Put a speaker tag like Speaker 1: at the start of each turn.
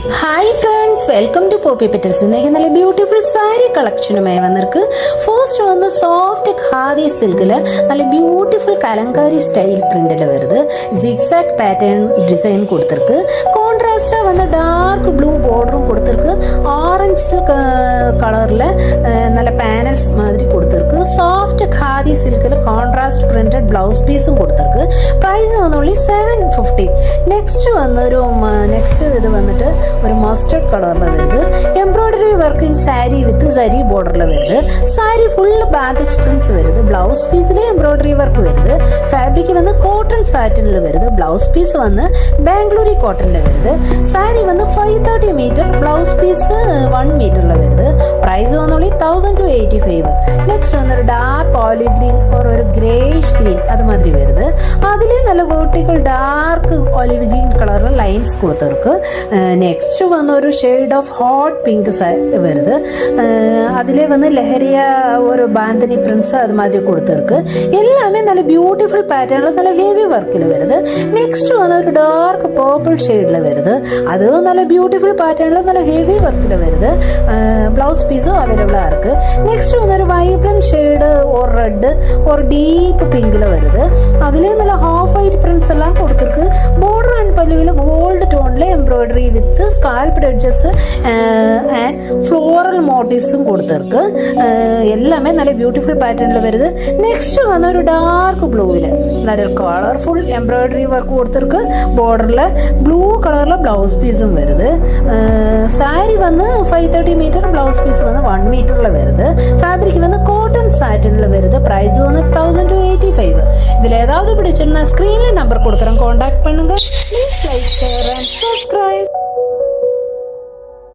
Speaker 1: Hi friends, welcome to poppy petals. ഇന്നേക്ക് നല്ല beautiful sari കളക്ഷനുമായി വന്നിருக்கு. ഫസ്റ്റ് വന്ന് സോഫ്റ്റ് ഖാദി സിൽക്കില് നല്ല ബ്യൂട്ടിഫുൾ കലങ്കാരി സ്റ്റൈൽ പ്രിന്റിൽ വരുത്. സിക്സാക് പാറ്റേൺ ഡിസൈൻ കൊടുത്തിருக்கு. കോൺട്രാസ്റ്റാ വന്ന് டார்க் ப்ளூ பார்டரும் கொடுத்திருக்கு. ஆரஞ்சு கலர்ல நல்ல பேனல்ஸ் மாதிரி கொடுத்திருக்கு. சாஃப்ட் खादी सिल्किल கான்ட்ராஸ்ட் பிரிண்டட் ബ്ലൗസ് പീസും കൊടുത്തിருக்கு. പ്രൈസ് വന്നുള്ളി 750. നെക്സ്റ്റ് ഇത് വന്നിട്ട് ഒരു മസ്റ്റർഡ് കളറിൽ വരുന്നത്. എംബ്രോയിഡറി വർക്കിംഗ് സാരി വിത്ത് സരി ബോർഡറിൽ വരുന്നത്. സാരി ഫുള്ള് ബാന്തിജ് പ്രിന്റ്സ് വരുന്നത്. ബ്ലൗസ് പീസിൽ എംബ്രോയിഡറി വർക്ക് വരുന്നത്. ഫാബ്രിക് വന്ന് കോട്ടൺ സാറ്റിനിൽ വരുന്നത്. ബ്ലൗസ് പീസ് വന്ന് ബാംഗ്ലൂരി കോട്ടണിൽ വരുന്നത്. സാരി വന്ന് 530 മീറ്റർ, ബ്ലൗസ് പീസ് 1 മീറ്ററിൽ വരുന്നത്. പ്രൈസ് വന്നുള്ളി 1085. നെക്സ്റ്റ് വന്നൊരു ഡാർക്ക് ഓലിവ് ഗ്രീൻ ഒരു ഗ്രേഷ് ഗ്രീൻ അത് മാതിരി വരുന്നത്. അതിൽ നല്ല വേർട്ടിക്കൽ ഡാർക്ക് ഓലിവ് ഗ്രീൻ കളറിൽ ലൈൻസ് കൊടുത്തിருக்கு. നെക്സ്റ്റ് വന്ന ഒരു ഷെയ്ഡ് ഓഫ് ഹോട്ട് പിങ്ക് വരുது. அதிலே வந்து லெஹரியா ஒரு பாந்தனி பிரிண்ட்ஸ் அது மாதிரி கொடுத்துருக்கு. எல்லாமே நல்ல பியூட்டிஃபுல் பேட்டர்ன்ல நல்ல ஹெவி ஒர்க்கில் வருது. நெக்ஸ்ட் வந்து ஒரு டார்க் பர்பிள் ஷேட்ல வருது. அதுவும் நல்ல பியூட்டிஃபுல் பேட்டர்ன்ல நல்ல ஹெவி ஒர்க்கில் வருது. ப்ளவுஸ் பீஸும் அவைலபிளா இருக்கு. நெக்ஸ்ட் வந்து ஒரு வைப்ரண்ட் ஷேடு ஒரு ரெட் ஒரு டீப் பிங்க்ல வருது. அதிலே நல்ல ஹாஃப் ஒயிட் பிரிண்ட்ஸ் எல்லாம் கொடுத்துருக்கு. border and பல்லுவில கோல்டு டோன்ல embroidery with sculpted edges and floral motifsum കൊടുത്തിருக்கு. எல்லாமே நல்ல பியூட்டிஃபுல் பேட்டர்ன்ல வருது. நெக்ஸ்ட் வந்து ஒரு டார்க் ப்ளூவில் நல்ல கலர்ஃபுல் எம்ப்ராய்டரி ஒர்க் கொடுத்திருக்கு. பார்டர்ல ப்ளூ கலர்ல ப்ளவுஸ் பீஸும் வருது. சாரி வந்து 530 மீட்டர், ப்ளவுஸ் பீஸ் வந்து 1 மீட்டர்ல வருது. ஃபேப்ரிக் வந்து காட்டன் சாட்டின்ல வருது. பிரைஸ் வந்து 1085. இதுல ஏதாவது பிடிச்சிருந்தா ஸ்கிரீன்ல நம்பர் கொடுக்குறேன், காண்டாக்ட் பண்ணுங்க. Please like, share and subscribe.